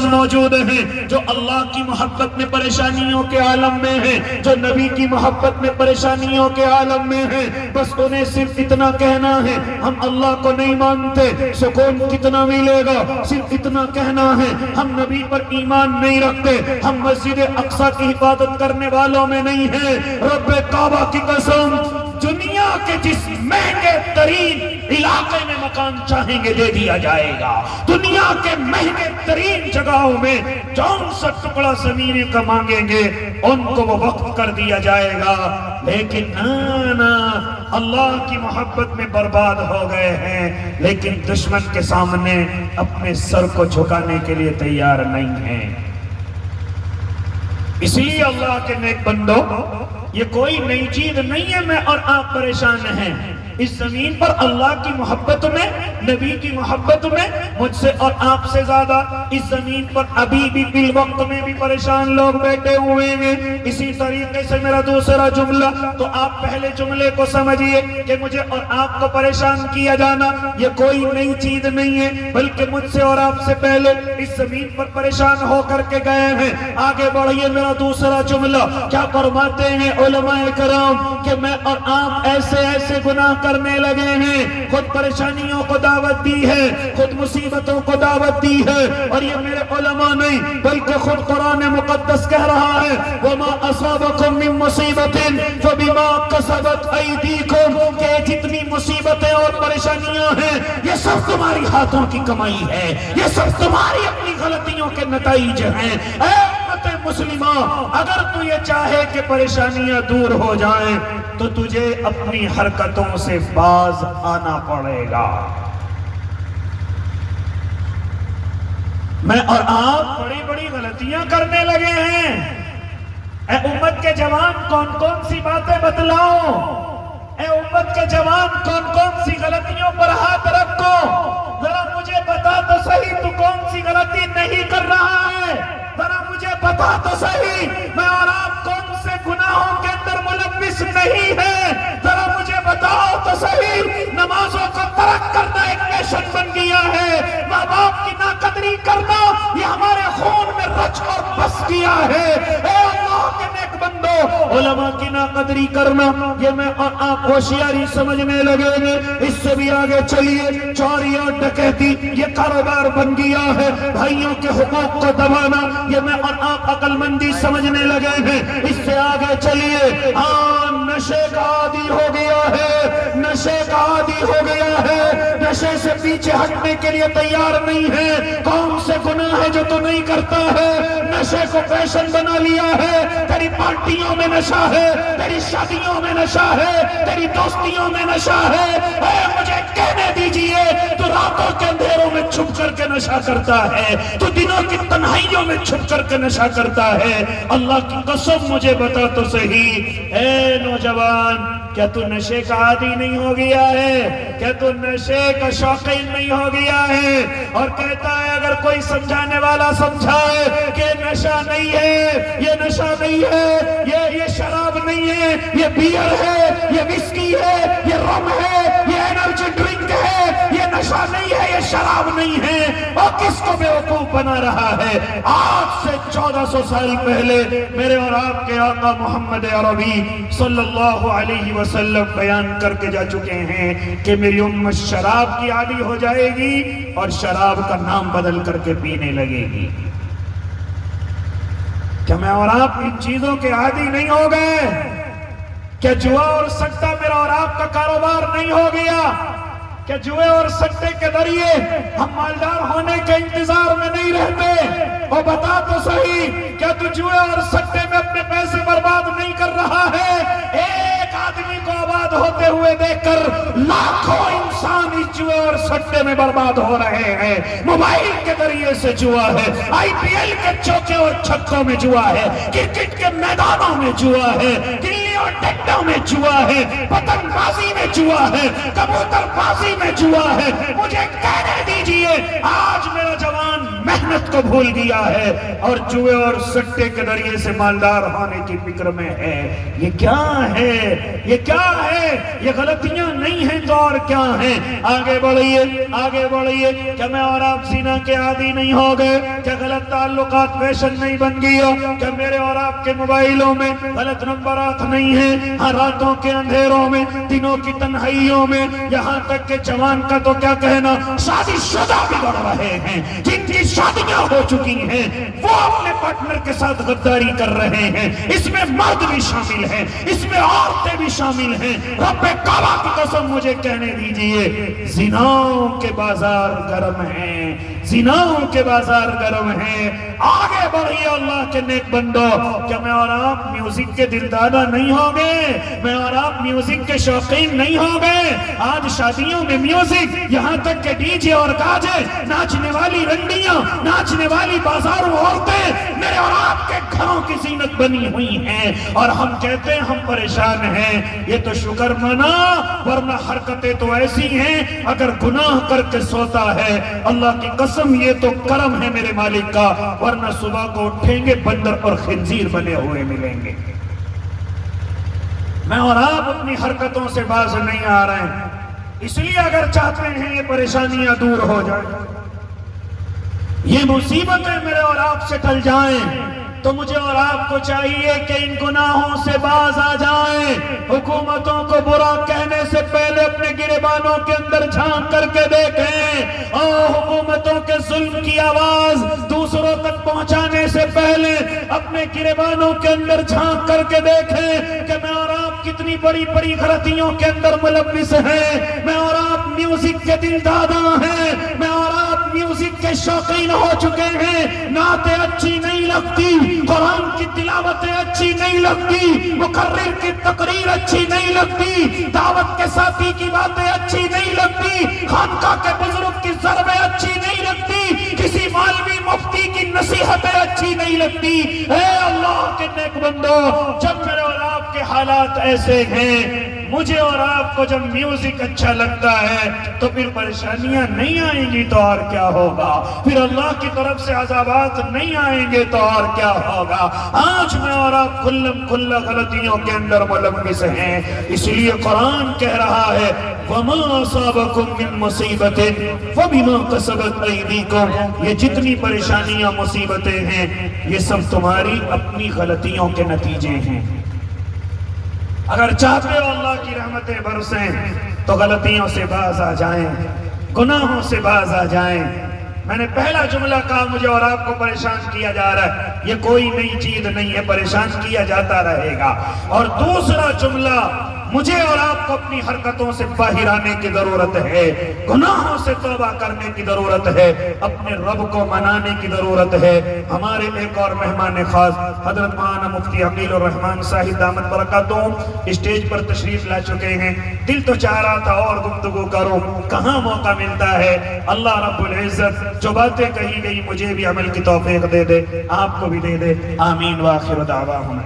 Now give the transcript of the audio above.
موجود ہیں جو اللہ کی محبت میں پریشانیوں کے عالم میں ہیں، جو نبی کی محبت میں پریشانیوں کے عالم میں ہیں، بس انہیں صرف اتنا کہنا ہے ہم اللہ کو نہیں مانتے، سکون کتنا ملے گا، صرف اتنا کہنا ہے ہم نبی پر ایمان نہیں رکھتے، ہم مسجد اقصی کی حفاظت کرنے والوں میں نہیں ہیں، رب کعبہ کی قسم دنیا کے جس مہنگے ترین علاقے میں مکان چاہیں گے دے دیا جائے گا، دنیا کے مہنگے ترین جگہوں میں جون سا ٹکڑا زمین کا مانگیں گے ان کو وہ وقف کر دیا جائے گا، لیکن نا اللہ کی محبت میں برباد ہو گئے ہیں، لیکن دشمن کے سامنے اپنے سر کو جھکانے کے لیے تیار نہیں ہیں۔ اس لیے اللہ کے نیک بندو، یہ کوئی نئی چیز نہیں ہے میں اور آپ پریشان ہیں، اس زمین پر اللہ کی محبت میں، نبی کی محبت میں مجھ سے اور آپ سے زیادہ اس زمین پر ابھی بھی بالوقت میں بھی پریشان لوگ بیٹھے ہوئے ہیں۔ اسی طریقے سے میرا دوسرا جملہ، تو آپ پہلے جملے کو سمجھیے کہ مجھے اور آپ کو پریشان کیا جانا یہ کوئی نئی چیز نہیں ہے، بلکہ مجھ سے اور آپ سے پہلے اس زمین پر پریشان ہو کر کے گئے ہیں۔ آگے بڑھئے میرا دوسرا جملہ، کیا فرماتے ہیں علماء کرام کہ میں اور آپ ایسے ایسے گناہ کرنے لگے ہیں، خود پریشانیوں کو دعوت دی ہے، خود مصیبتوں کو دعوت دی ہے، اور یہ میرے علماء نہیں بلکہ خود قرآن مقدس کہہ رہا ہے وَمَا أَصَابَكُم مِّن مُّصِيبَةٍ فَبِمَا كَسَبَتْ أَيْدِيكُمْ، کہ جتنی مصیبتیں اور پریشانیاں ہیں یہ سب تمہاری ہاتھوں کی کمائی ہے، یہ سب تمہاری اپنی غلطیوں کے نتائج ہیں۔ اے امت مسلمہ، اگر تو یہ چاہے کہ پریشانیاں دور ہو جائیں تو تجھے اپنی حرکتوں سے باز آنا پڑے گا۔ میں اور آپ بڑی بڑی غلطیاں کرنے لگے ہیں۔ اے امت کے جوان، کون کون سی باتیں بتلاؤں؟ اے امت کے جوان، کون کون سی غلطیوں پر ہاتھ رکھو؟ ذرا مجھے بتا تو صحیح تو کون سی غلطی نہیں کر رہا ہے؟ ذرا مجھے بتا تو صحیح میں اور آپ کون سے گناہوں کے اندر ملوث نہیں ہے؟ ذرا مجھے بتاؤ تو صحیح نمازوں کو ترک کرنا ایک پیشن بن گیا ہے، ماں باپ کی ناقدری کرنا یہ ہمارے خون میں رچ اور بس گیا ہے۔ اے اللہ کے نیک بندو، علماء کی ناقدری کرنا یہ میں اور آپ ہوشیاری سمجھنے لگے ہیں۔ اس سے بھی آگے چلیے، چوری اور ڈکیتی یہ کاروبار بن گیا ہے، بھائیوں کے حقوق کو دبانا یہ میں اور آپ عقل مندی سمجھنے لگے ہیں۔ اس سے آگے چلیے، نشے کا عادی ہو گیا ہے، نشے کا عادی ہو گیا ہے، نشے سے پیچھے ہٹنے کے لیے تیار نہیں ہے۔ کون سے گناہ ہے جو تو نہیں کرتا ہے؟ نشے کو پیشن بنا لیا ہے، تیری پارٹیوں میں نشہ ہے، تیری شادیوں میں نشہ ہے، تیری دوستیوں میں نشہ ہے۔ اے مجھے کہنے دیجئے، تو راتوں کے اندھیروں میں چھپ کر کے نشہ کرتا ہے، تو دنوں کی تنہائیوں میں چھپ کر کے نشہ کرتا ہے۔ اللہ کی قسم مجھے بتا تو صحیح، اے نوجوان، کیا تو نشے کا عادی نہیں ہو گیا ہے؟ کیا تو نشے کا شوقین نہیں ہو گیا ہے؟ اور کہتا ہے اگر کوئی سمجھانے والا سمجھائے کہ نشہ نہیں ہے، یہ نشہ نہیں ہے، یہ شراب نہیں ہے، یہ بیئر ہے، یہ وسکی ہے، یہ رم ہے، یہ انرجی ڈرنک ہے، یہ نشہ نہیں ہے، یہ شراب نہیں ہے، اور کس کو بیوقوف بنا رہا ہے؟ آج سے 1400 سال پہلے میرے اور آپ کے آقا محمد عربی صلی اللہ علیہ وسلم بیان کر کے جا چکے ہیں کہ میری امت شراب کی عادی ہو جائے گی اور شراب کا نام بدل کر کے پینے لگے گی۔ کیا میں اور آپ ان چیزوں کے عادی نہیں ہو گئے؟ کیا جوا اور سٹہ میرا اور آپ کا کاروبار نہیں ہو گیا؟ کیا جوئے اور سٹے کے ذریعے ہم مالدار ہونے کے انتظار میں نہیں رہتے؟ اور بتا تو صحیح، کیا تو جوئے اور سٹے میں اپنے پیسے برباد نہیں کر رہا ہے؟ ایک آدمی کو آباد ہوتے ہوئے دیکھ کر لاکھوں انسان اس جوئے اور سٹے میں برباد ہو رہے ہیں۔ موبائل کے ذریعے سے جوا ہے، آئی پی ایل کے چوکے اور چھکوں میں جوا ہے، کرکٹ کے میدانوں میں جوا ہے، اور ڈنڈوں میں جوا ہے، پتنگ بازی میں جوا ہے، کبوتر بازی میں جوا ہے، مجھے کہنے دیجئے آج میرا جوان محنت کو بھول گیا ہے اور جوئے اور سٹے کے ذریعے سے مالدار ہونے کی فکر میں ہے۔ یہ کیا ہے؟ یہ کیا ہے؟ یہ غلطیاں نہیں ہیں تو اور کیا ہیں؟ آگے بڑھئے، آگے بڑھئے۔ کیا میں اور آپ زنا کے عادی نہیں ہو گئے؟ کیا غلط تعلقات فیشن نہیں بن گیا؟ کیا میرے اور آپ کے موبائلوں میں غلط نمبرات نہیں ہیں؟ ہر راتوں کے اندھیروں میں، دنوں کی تنہائیوں میں، یہاں تک کہ جوان کا تو کیا کہنا، شادی شدہ بگڑ رہے ہیں، جن کی شادیاں ہو چکی ہیں وہ اپنے پارٹنر کے ساتھ غداری کر رہے ہیں۔ اس میں مرد بھی شامل ہیں، اس میں عورتیں بھی شامل ہیں۔ رب کعبہ کی قسم مجھے کہنے دیجئے زناؤں کے بازار گرم ہیں، زناؤں کے بازار گرم ہیں۔ آگے بڑھئے اللہ کے نیک بندو۔ کیا میں اور آپ میوزک کے دلدادہ نہیں ہو گئے؟ میں اور آپ میوزک کے شوقین نہیں ہو گئے؟ آج شادیوں میں میوزک، یہاں تک کہ ڈی جے اور گاجے، ناچنے والی رنڈیاں، ناچنے والی بازاروں عورتیں میرے اور آپ کے گھروں کی زینت بنی ہوئی ہیں، اور ہم کہتے ہیں ہم پریشان ہیں۔ یہ تو شکر منا، ورنہ حرکتیں تو ایسی ہیں اگر گناہ کر کے سوتا ہے اللہ کی قسم یہ تو کرم ہے میرے مالک کا، ورنہ صبح کو اٹھیں گے بندر اور خنزیر بنے ہوئے ملیں گے۔ میں اور آپ اپنی حرکتوں سے باز نہیں آ رہے ہیں، اس لیے اگر چاہتے ہیں یہ پریشانیاں دور ہو جائیں، یہ مصیبتیں میرے اور آپ سے ٹل جائیں، تو مجھے اور آپ کو چاہیے کہ ان گناہوں سے باز آ جائیں۔ حکومتوں کو برا کہنے سے پہلے اپنے گریبانوں کے اندر جھانک کر کے دیکھیں، اور حکومتوں کے ظلم کی آواز دوسروں تک پہنچانے سے پہلے اپنے گریبانوں کے اندر جھانک کر کے دیکھیں کہ میں اور آپ کتنی بڑی بڑی غلطیوں کے اندر ملوث ہیں۔ میں اور آپ میوزک کے دلدادہ ہیں، میں اور آپ میوزک کے شوقین ہو چکے ہیں۔ نعتیں اچھی نہیں لگتی، قرآن کی تلاوتیں اچھی نہیں لگتی، مقرر کی تقریر اچھی نہیں لگتی، دعوت کے ساتھی کی باتیں اچھی نہیں لگتی، خانقاہ کے بزرگ کی ضربیں اچھی نہیں لگتی، کسی مالوی مفتی کی نصیحتیں اچھی نہیں لگتی۔ اے اللہ کے نیک بندو، جب میرے اور آپ کے حالات ایسے ہیں، مجھے اور آپ کو جب میوزک اچھا لگتا ہے تو پھر پریشانیاں نہیں آئیں گی تو اور کیا ہوگا، پھر اللہ کی طرف سے عذابات نہیں آئیں گے تو اور کیا ہوگا۔ آج میں اور آپ کھلم کھلا غلطیوں کے اندر ملوث ہیں، اس لیے قرآن کہہ رہا ہے وَمَا أَصَابَكُم مِّن مُّصِيبَةٍ فَبِمَا كَسَبَتْ أَيْدِيكُمْ، یہ جتنی پریشانیاں مصیبتیں ہیں یہ سب تمہاری اپنی غلطیوں کے نتیجے ہیں۔ اگر چاہتے ہو اللہ کی رحمتیں برسیں تو غلطیوں سے باز آ جائیں، گناہوں سے باز آ جائیں۔ میں نے پہلا جملہ کہا مجھے اور آپ کو پریشان کیا جا رہا ہے، یہ کوئی نئی چیز نہیں ہے، پریشان کیا جاتا رہے گا۔ اور دوسرا جملہ، مجھے اور آپ کو اپنی حرکتوں سے باہر آنے کی ضرورت ہے، گناہوں سے توبہ کرنے کی ضرورت ہے، اپنے رب کو منانے کی ضرورت ہے۔ ہمارے ایک اور مہمان خاص حضرت مولانا مفتی عقیل الرحمان صاحب دامت برکاتہم اسٹیج پر تشریف لا چکے ہیں۔ دل تو چاہ رہا تھا اور گفتگو کروں، کہاں موقع ملتا ہے۔ اللہ رب العزت جو باتیں کہی گئی مجھے بھی عمل کی توفیق دے دے، آپ کو بھی دے دے۔ آمین۔ وآخر دعواہم